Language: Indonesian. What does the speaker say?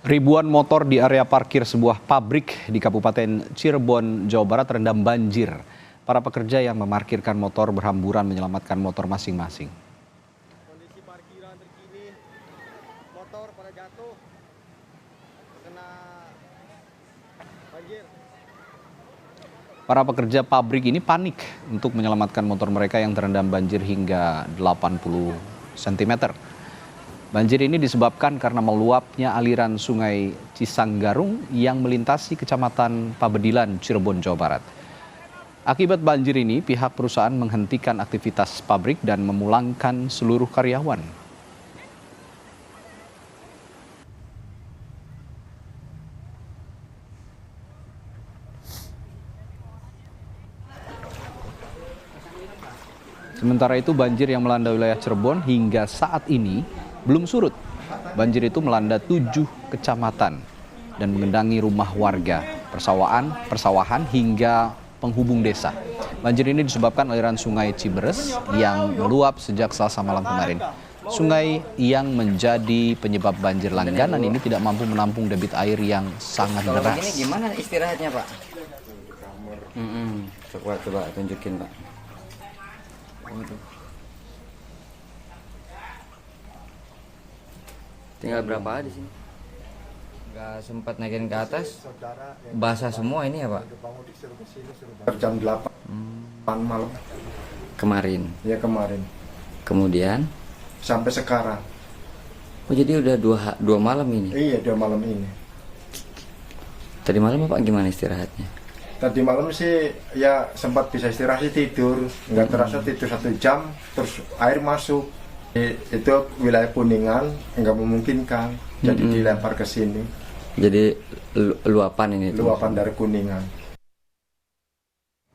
Ribuan motor di area parkir sebuah pabrik di Kabupaten Cirebon, Jawa Barat terendam banjir. Para pekerja yang memarkirkan motor berhamburan menyelamatkan motor masing-masing. Kondisi parkiran terkini, motor pada jatuh, kena banjir. Para pekerja pabrik ini panik untuk menyelamatkan motor mereka yang terendam banjir hingga 80 cm. Banjir ini disebabkan karena meluapnya aliran sungai Cisanggarung yang melintasi Kecamatan Pabedilan, Cirebon, Jawa Barat. Akibat banjir ini, pihak perusahaan menghentikan aktivitas pabrik dan memulangkan seluruh karyawan. Sementara itu, banjir yang melanda wilayah Cirebon hingga saat ini belum surut. Banjir itu melanda 7 kecamatan dan mengendangi rumah warga, persawahan hingga penghubung desa. Banjir ini disebabkan aliran sungai Ciberes yang meluap sejak Selasa malam kemarin. Sungai yang menjadi penyebab banjir langganan ini tidak mampu menampung debit air yang sangat deras. Ini gimana istirahatnya, Pak? Coba tunjukin, Pak. Tinggal berapa di sini? Nggak sempat naikin ke atas. Basah semua ini ya, Pak? Jam 8 malam. Kemarin. Ya kemarin. Kemudian? Sampai sekarang. Oh, jadi udah dua malam ini? Iya, 2 malam ini. Tadi malam Bapak gimana istirahatnya? Tadi malam sih ya sempat bisa istirahat sih, tidur. Nggak terasa tidur 1 jam, terus air masuk. Itu wilayah Kuningan, nggak memungkinkan. Jadi dilempar ke sini. Jadi luapan ini? Luapan dari Kuningan.